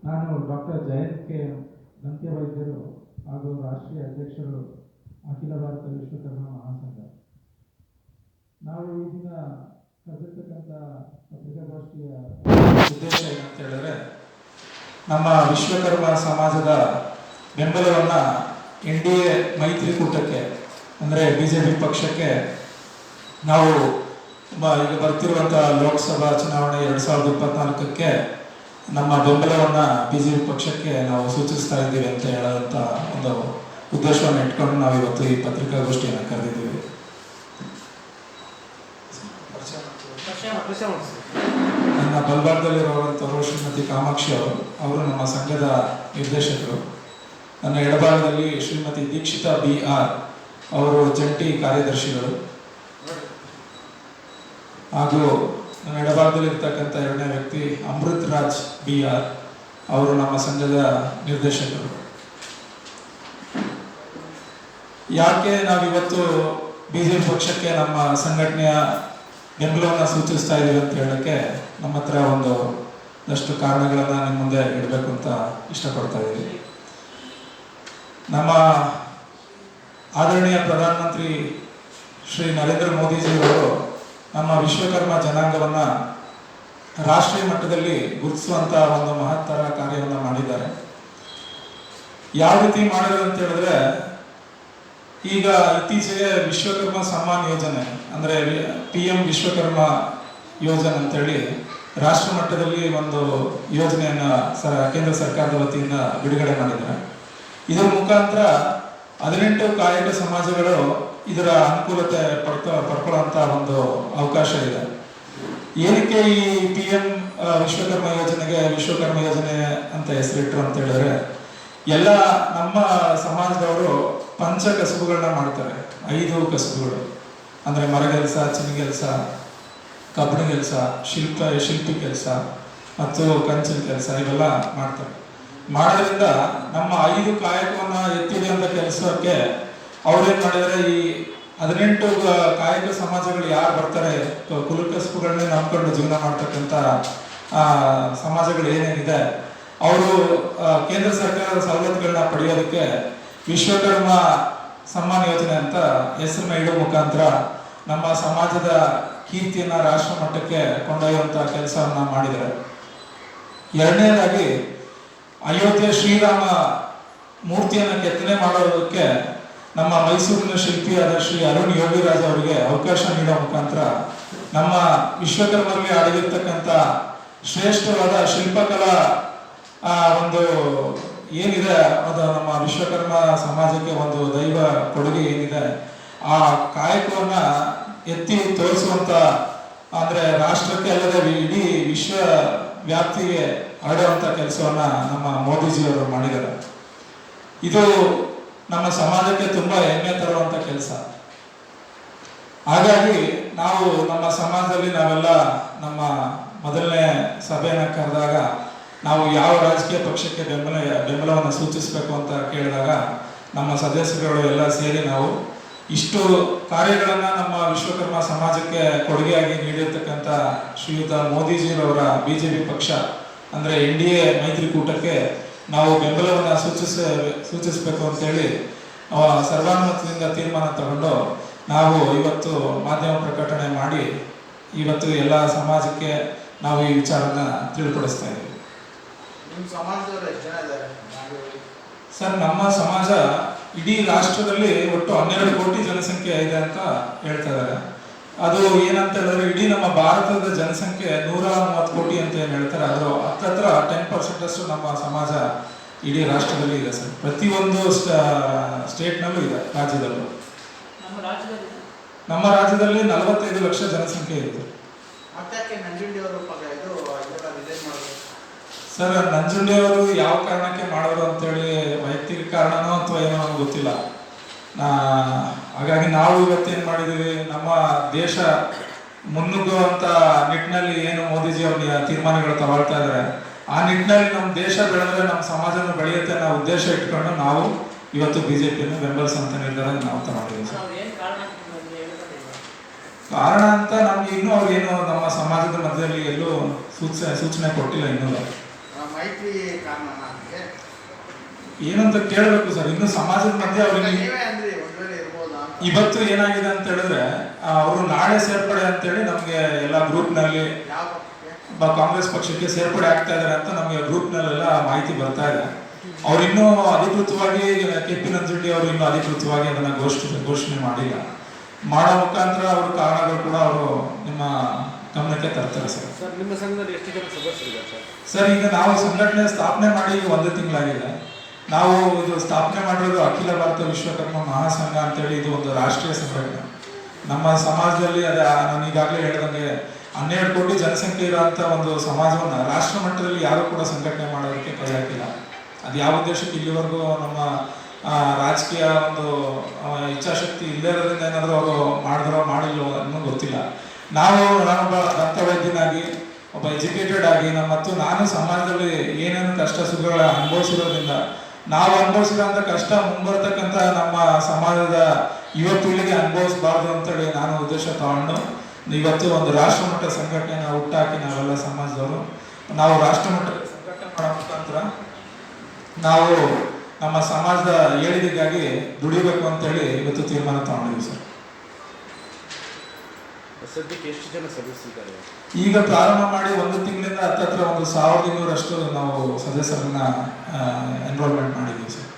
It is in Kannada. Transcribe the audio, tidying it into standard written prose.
ನಾನು ಡಾಕ್ಟರ್ ಜಯಂತ್ ಕೆ ದಂತ್ಯ ವೈದ್ಯರು ಹಾಗೂ ರಾಷ್ಟ್ರೀಯ ಅಧ್ಯಕ್ಷರು ಅಖಿಲ ಭಾರತ ವಿಶ್ವಕರ್ಮ ಮಹಾಸಂಘ. ನಾವು ಈ ದಿನ ಕರೆದಿರ್ತಕ್ಕಂಥ ಪತ್ರಿಕಾಗೋಷ್ಠಿಯ ಉದ್ದೇಶ ಏನಂತ ಹೇಳಿದ್ರೆ, ನಮ್ಮ ವಿಶ್ವಕರ್ಮ ಸಮಾಜದ ಬೆಂಬಲವನ್ನು NDA ಮೈತ್ರಿಕೂಟಕ್ಕೆ ಅಂದರೆ BJP ಪಕ್ಷಕ್ಕೆ ನಾವು ಈಗ ಬರ್ತಿರುವಂಥ ಲೋಕಸಭಾ ಚುನಾವಣೆ 2024ಕ್ಕೆ ನಮ್ಮ ಬೆಂಬಲವನ್ನು BJP ಪಕ್ಷಕ್ಕೆ ನಾವು ಸೂಚಿಸ್ತಾ ಇದ್ದೀವಿ ಅಂತ ಹೇಳೋಂಥ ಒಂದು ಉದ್ದೇಶವನ್ನು ಇಟ್ಕೊಂಡು ನಾವು ಇವತ್ತು ಈ ಪತ್ರಿಕಾಗೋಷ್ಠಿಯನ್ನು ಕರೆದಿದ್ದೀವಿ. ನನ್ನ ಬಲಭಾಗದಲ್ಲಿರುವಂಥವರು ಶ್ರೀಮತಿ ಕಾಮಾಕ್ಷಿ ಅವರು ನಮ್ಮ ಸಂಘದ ನಿರ್ದೇಶಕರು. ನನ್ನ ಎಡಭಾಗದಲ್ಲಿ ಶ್ರೀಮತಿ ದೀಕ್ಷಿತಾ BR ಅವರು ಜಂಟಿ ಕಾರ್ಯದರ್ಶಿಗಳು. ಹಾಗೂ ನನ್ನ ಎಡಭಾಗದಲ್ಲಿರ್ತಕ್ಕಂಥ ಎರಡನೇ ವ್ಯಕ್ತಿ ಅಮೃತ್ ರಾಜ್ BR ಅವರು ನಮ್ಮ ಸಂಘದ ನಿರ್ದೇಶಕರು. ಯಾಕೆ ನಾವಿವತ್ತು BJP ಪಕ್ಷಕ್ಕೆ ನಮ್ಮ ಸಂಘಟನೆಯ ಬೆಂಬಲವನ್ನು ಸೂಚಿಸ್ತಾ ಇದ್ದೀವಿ ಅಂತ ಹೇಳೋಕ್ಕೆ ನಮ್ಮ ಹತ್ರ ಒಂದಷ್ಟು ಕಾರಣಗಳನ್ನು ನಿಮ್ಮ ಮುಂದೆ ಇಡಬೇಕು ಅಂತ ಇಷ್ಟಪಡ್ತಾ ಇದ್ದೀವಿ. ನಮ್ಮ ಆದರಣೀಯ ಪ್ರಧಾನಮಂತ್ರಿ ಶ್ರೀ ನರೇಂದ್ರ ಮೋದಿಜಿಯವರು ನಮ್ಮ ವಿಶ್ವಕರ್ಮ ಜನಾಂಗವನ್ನು ರಾಷ್ಟ್ರೀಯ ಮಟ್ಟದಲ್ಲಿ ಗುರುತಿಸುವಂಥ ಒಂದು ಮಹತ್ತರ ಕಾರ್ಯವನ್ನು ಮಾಡಿದ್ದಾರೆ. ಯಾವ ರೀತಿ ಮಾಡಿದ್ರು ಅಂತ ಹೇಳಿದ್ರೆ, ಈಗ ಇತ್ತೀಚೆಗೆ ವಿಶ್ವಕರ್ಮ ಸಮ್ಮಾನ್ ಯೋಜನೆ ಅಂದರೆ PM ವಿಶ್ವಕರ್ಮ ಯೋಜನೆ ಅಂತೇಳಿ ರಾಷ್ಟ್ರ ಮಟ್ಟದಲ್ಲಿ ಒಂದು ಯೋಜನೆಯನ್ನು ಕೇಂದ್ರ ಸರ್ಕಾರದ ವತಿಯಿಂದ ಬಿಡುಗಡೆ ಮಾಡಿದ್ದಾರೆ. ಇದರ ಮುಖಾಂತರ 18 ಕಾಯಕ ಸಮಾಜಗಳು ಇದರ ಅನುಕೂಲತೆ ಪಡ್ಕೊಳ್ಳುವಂಥ ಒಂದು ಅವಕಾಶ ಇದೆ. ಏನಕ್ಕೆ ಈ PM ವಿಶ್ವಕರ್ಮ ಯೋಜನೆಗೆ ವಿಶ್ವಕರ್ಮ ಯೋಜನೆ ಅಂತ ಹೆಸರಿಟ್ಟರು ಅಂತ ಹೇಳಿದ್ರೆ, ಎಲ್ಲ ನಮ್ಮ ಸಮಾಜದವರು ಪಂಚ ಕಸುಬುಗಳನ್ನ ಮಾಡ್ತಾರೆ. 5 ಕಸುಬುಗಳು ಅಂದರೆ ಮರಗೆಲಸ, ಚಿನ್ನಗೆಲಸ, ಕಬ್ಬಿಣ ಕೆಲಸ, ಶಿಲ್ಪಿ ಕೆಲಸ ಮತ್ತು ಕಂಚಿನ ಕೆಲಸ ಇವೆಲ್ಲ ಮಾಡ್ತಾರೆ. ಮಾಡೋದ್ರಿಂದ ನಮ್ಮ 5 ಕಾಯಕವನ್ನು ಎತ್ತಿಡುವಂಥ ಕೆಲಸಕ್ಕೆ ಅವ್ರೇನು ಮಾಡಿದರೆ, ಈ 18 ಕಾಯಕ ಸಮಾಜಗಳು ಯಾರು ಬರ್ತಾರೆ, ಕುಲಕಸುಬುಗಳನ್ನೇ ನಂಬ್ಕೊಂಡು ಜೀವನ ಮಾಡ್ತಕ್ಕಂಥ ಸಮಾಜಗಳು ಏನೇನಿದೆ, ಅವರು ಕೇಂದ್ರ ಸರ್ಕಾರದ ಸವಲತ್ತುಗಳನ್ನ ಪಡೆಯೋದಕ್ಕೆ ವಿಶ್ವಕರ್ಮ ಸಮ್ಮಾನ್ ಯೋಜನೆ ಅಂತ ಹೆಸರನ್ನ ಇಡೋ ಮುಖಾಂತರ ನಮ್ಮ ಸಮಾಜದ ಕೀರ್ತಿಯನ್ನು ರಾಷ್ಟ್ರ ಮಟ್ಟಕ್ಕೆ ಕೊಂಡೊಯ್ಯುವಂಥ ಕೆಲಸವನ್ನು ಮಾಡಿದ್ದಾರೆ. ಎರಡನೇದಾಗಿ ಅಯೋಧ್ಯೆ ಶ್ರೀರಾಮ ಮೂರ್ತಿಯನ್ನು ಕೆತ್ತನೆ ಮಾಡೋದಕ್ಕೆ ನಮ್ಮ ಮೈಸೂರಿನ ಶಿಲ್ಪಿಯಾದ ಶ್ರೀ ಅರುಣ್ ಯೋಗಿರಾಜ್ ಅವರಿಗೆ ಅವಕಾಶ ನೀಡೋ ಮುಖಾಂತರ ನಮ್ಮ ವಿಶ್ವಕರ್ಮರಲ್ಲಿ ಅಡಗಿರ್ತಕ್ಕಂಥ ಶ್ರೇಷ್ಠವಾದ ಶಿಲ್ಪಕಲಾ ಒಂದು ಏನಿದೆ, ಅದು ನಮ್ಮ ವಿಶ್ವಕರ್ಮ ಸಮಾಜಕ್ಕೆ ಒಂದು ದೈವ ಕೊಡುಗೆ ಏನಿದೆ, ಆ ಕಾಯಕವನ್ನು ಎತ್ತಿ ತೋರಿಸುವಂಥ, ಅಂದರೆ ರಾಷ್ಟ್ರಕ್ಕೆ ಅಲ್ಲದೆ ಇಡೀ ವಿಶ್ವ ವ್ಯಾಪ್ತಿಗೆ ಹರಡುವಂಥ ಕೆಲಸವನ್ನು ನಮ್ಮ ಮೋದಿಜಿಯವರು ಮಾಡಿದ್ದಾರೆ. ಇದು ನಮ್ಮ ಸಮಾಜಕ್ಕೆ ತುಂಬ ಹೆಮ್ಮೆ ತರುವಂಥ ಕೆಲಸ. ಹಾಗಾಗಿ ನಾವು ನಮ್ಮ ಸಮಾಜದಲ್ಲಿ ನಾವೆಲ್ಲ ನಮ್ಮ ಮೊದಲನೇ ಸಭೆಯನ್ನು ಕರೆದಾಗ ನಾವು ಯಾವ ರಾಜಕೀಯ ಪಕ್ಷಕ್ಕೆ ಬೆಂಬಲವನ್ನು ಸೂಚಿಸಬೇಕು ಅಂತ ಕೇಳಿದಾಗ ನಮ್ಮ ಸದಸ್ಯರುಗಳು ಎಲ್ಲ ಸೇರಿ ನಾವು ಇಷ್ಟು ಕಾರ್ಯಗಳನ್ನು ನಮ್ಮ ವಿಶ್ವಕರ್ಮ ಸಮಾಜಕ್ಕೆ ಕೊಡುಗೆಯಾಗಿ ನೀಡಿರ್ತಕ್ಕಂಥ ಶ್ರೀಯುತ ಮೋದಿಜಿರವರ BJP ಪಕ್ಷ ಅಂದರೆ NDA ಮೈತ್ರಿಕೂಟಕ್ಕೆ ನಾವು ಬೆಂಬಲವನ್ನು ಸೂಚಿಸಬೇಕು ಅಂತೇಳಿ ಸರ್ವಾನುಮತದಿಂದ ತೀರ್ಮಾನ ತಗೊಂಡು ನಾವು ಇವತ್ತು ಮಾಧ್ಯಮ ಪ್ರಕಟಣೆ ಮಾಡಿ ಇವತ್ತು ಎಲ್ಲ ಸಮಾಜಕ್ಕೆ ನಾವು ಈ ವಿಚಾರನ ತಿಳಿಪಡಿಸ್ತಾ ಇದ್ದೀವಿ. ಸರ್, ನಮ್ಮ ಸಮಾಜ ಇಡೀ ರಾಷ್ಟ್ರದಲ್ಲಿ ಒಟ್ಟು 12 ಕೋಟಿ ಜನಸಂಖ್ಯೆ ಇದೆ ಅಂತ ಹೇಳ್ತಾ ಇದ್ದಾರೆ. ಅದು ಏನಂತ ಹೇಳಿದ್ರೆ, ಇಡೀ ನಮ್ಮ ಭಾರತದ ಜನಸಂಖ್ಯೆ 130 ಕೋಟಿ ಅಂತ ಏನು ಹೇಳ್ತಾರೆ, ಅದರ ಹತ್ತತ್ರ 10% ಅಷ್ಟು ನಮ್ಮ ಸಮಾಜ ಇಡೀ ರಾಷ್ಟ್ರದಲ್ಲಿ ಇದೆ ಸರ್. ಪ್ರತಿಯೊಂದು ಸ್ಟೇಟ್ನಲ್ಲೂ ಇದೆ, ರಾಜ್ಯದಲ್ಲೂ. ನಮ್ಮ ರಾಜ್ಯದಲ್ಲಿ 45 ಲಕ್ಷ ಜನಸಂಖ್ಯೆ ಇದೆ ಸರ್. ನಂಜುಂಡಿಯವರು ಯಾವ ಕಾರಣಕ್ಕೆ ಮಾಡೋರು ಅಂತೇಳಿ ವೈಯಕ್ತಿಕ ಕಾರಣನೋ ಅಥವಾ ಏನೋ ನಮ್ಗೆ ಗೊತ್ತಿಲ್ಲ. ಹಾಗಾಗಿ ನಾವು ಇವತ್ತೇನು ಮಾಡಿದ್ದೀವಿ, ನಮ್ಮ ದೇಶ ಮುನ್ನುಗ್ಗುವಂಥ ನಿಟ್ಟಿನಲ್ಲಿ ಏನು ಮೋದಿಜಿ ಅವ್ರ ತೀರ್ಮಾನಗಳು ತಗೊಳ್ತಾ ಇದ್ದಾರೆ, ಆ ನಿಟ್ಟಿನಲ್ಲಿ ನಮ್ಮ ದೇಶ ಬೆಳೆದ್ರೆ ನಮ್ಮ ಸಮಾಜನ ಬೆಳೆಯುತ್ತೆ ಅನ್ನೋ ಉದ್ದೇಶ ಇಟ್ಕೊಂಡು ನಾವು ಇವತ್ತು BJPಯನ್ನು ಬೆಂಬಲಿಸುವಂಥ ನಿರ್ಧಾರ ನಾವು ತಗೊಂಡಿದ್ದೀವಿ ಸರ್. ಕಾರಣ ಅಂತ ನಮ್ಗೆ ಇನ್ನೂ ಅವ್ರೇನು ನಮ್ಮ ಸಮಾಜದ ಮಧ್ಯದಲ್ಲಿ ಎಲ್ಲೂ ಸೂಚನೆ ಕೊಟ್ಟಿಲ್ಲ ಇನ್ನೂ. ಮೈತ್ರಿ ಕಾರಣ ನನಗೆ ಏನಂತ ಕೇಳಬೇಕು ಸರ್. ಇನ್ನು ಸಮಾಜದ ಮಧ್ಯೆ ಅವ್ರಿಗೆ ನೀವೇ ಅಂದ್ರೆ ಒಂದ್ವೇಳೆ ಇರ್ಬೋದಾ ಇವತ್ತು ಏನಾಗಿದೆ ಅಂತ ಹೇಳಿದ್ರೆ ಅವರು ನಾಳೆ ಸೇರ್ಪಡೆ ಅಂತೇಳಿ ನಮ್ಗೆ ಎಲ್ಲ ಗ್ರೂಪ್ನಲ್ಲಿ ಯಾವ ಕಾಂಗ್ರೆಸ್ ಪಕ್ಷಕ್ಕೆ ಸೇರ್ಪಡೆ ಆಗ್ತಾ ಇದಾರೆ ಅಂತ ನಮಗೆ ಗ್ರೂಪ್ನಲ್ಲೆಲ್ಲ ಮಾಹಿತಿ ಬರ್ತಾ ಇದೆ. ಅವ್ರು ಇನ್ನೂ ಅಧಿಕೃತವಾಗಿ KP ನಂಜುಂಡಿ ಅವರು ಇನ್ನೂ ಅಧಿಕೃತವಾಗಿ ಅದನ್ನ ಘೋಷಣೆ ಮಾಡಿಲ್ಲ. ಮಾಡೋ ಮುಖಾಂತರ ಅವ್ರ ಕಾರಣಗಳು ಕೂಡ ಅವರು ನಿಮ್ಮ ಗಮನಕ್ಕೆ ತರ್ತಾರೆ ಸರ್. ಸರ್ ನಿಮ್ಮ ಸಂಘದಲ್ಲಿ ಎಷ್ಟು ಜನ ಸದಸ್ಯರಿದ್ದಾರೆ ಸರ್? ಸರ್ ಈಗ ನಾವು ಸಂಘಟನೆ ಸ್ಥಾಪನೆ ಮಾಡಿ 1 ತಿಂಗಳಾಗಿದೆ. ನಾವು ಇದು ಸ್ಥಾಪನೆ ಮಾಡಿರೋದು ಅಖಿಲ ಭಾರತ ವಿಶ್ವಕರ್ಮ ಮಹಾಸಂಘ ಅಂತೇಳಿ ಇದು ಒಂದು ರಾಷ್ಟ್ರೀಯ ಸಂಘಟನೆ. ನಮ್ಮ ಸಮಾಜದಲ್ಲಿ ನಾನು ಈಗಾಗಲೇ ಹೇಳಿದಂಗೆ 12 ಕೋಟಿ ಜನಸಂಖ್ಯೆ ಇರುವಂತ ಒಂದು ಸಮಾಜವನ್ನ ರಾಷ್ಟ್ರ ಮಟ್ಟದಲ್ಲಿ ಯಾರು ಕೂಡ ಸಂಘಟನೆ ಮಾಡೋದಕ್ಕೆ ಕೈ ಹಾಕಿಲ್ಲ. ಅದು ಯಾವ ಉದ್ದೇಶಕ್ಕೆ ಇಲ್ಲಿವರೆಗೂ ನಮ್ಮ ರಾಜಕೀಯ ಒಂದು ಇಚ್ಛಾಶಕ್ತಿ ಇಲ್ಲದೇ ಇರೋದ್ರಿಂದ ಏನಾದರೂ ಅವರು ಮಾಡಿಲ್ಲೋ ಅನ್ನೋ ಗೊತ್ತಿಲ್ಲ. ನಾನೊಬ್ಬ ದಂತ ವೈದ್ಯನಾಗಿ ಒಬ್ಬ ಎಜುಕೇಟೆಡ್ ಆಗಿ ಮತ್ತು ನಾನು ಸಮಾಜದಲ್ಲಿ ಏನೇನು ಕಷ್ಟ ಸುಖಗಳ ಅನುಭವಿಸಿರೋದ್ರಿಂದ ನಾವು ಅನುಭವಿಸಿರೋಂಥ ಕಷ್ಟ ಮುಂಬರ್ತಕ್ಕಂಥ ನಮ್ಮ ಸಮಾಜದ ಯುವ ಪೀಳಿಗೆ ಅನುಭವಿಸಬಾರ್ದು ಅಂತೇಳಿ ನಾನು ಉದ್ದೇಶ ತಗೊಂಡು ಇವತ್ತು ಒಂದು ರಾಷ್ಟ್ರ ಮಟ್ಟ ಸಂಘಟನೆನ ಹುಟ್ಟಾಕಿ ನಾವೆಲ್ಲ ಸಮಾಜದವರು ನಾವು ರಾಷ್ಟ್ರ ಮಟ್ಟದ ಸಂಘಟನೆ ಮಾಡೋ ಮುಖಾಂತರ ನಾವು ನಮ್ಮ ಸಮಾಜದ ಏಳಿಗೆಗಾಗಿ ದುಡಿಬೇಕು ಅಂತೇಳಿ ಇವತ್ತು ತೀರ್ಮಾನ ತಗೊಂಡಿದ್ದೀವಿ ಸರ್. ಸದ್ಯಕ್ಕೆ ಎಷ್ಟು ಜನ ಸದಸ್ಯರಿದ್ದಾರೆ? ಈಗ ಪ್ರಾರಂಭ ಮಾಡಿ 1 ತಿಂಗಳಿಂದ ಹತ್ತತ್ರ 1200 ನಾವು ಸದಸ್ಯರನ್ನ ಎನ್ರೋಲ್ಮೆಂಟ್ ಮಾಡಿದ್ದೀವಿ ಸರ್.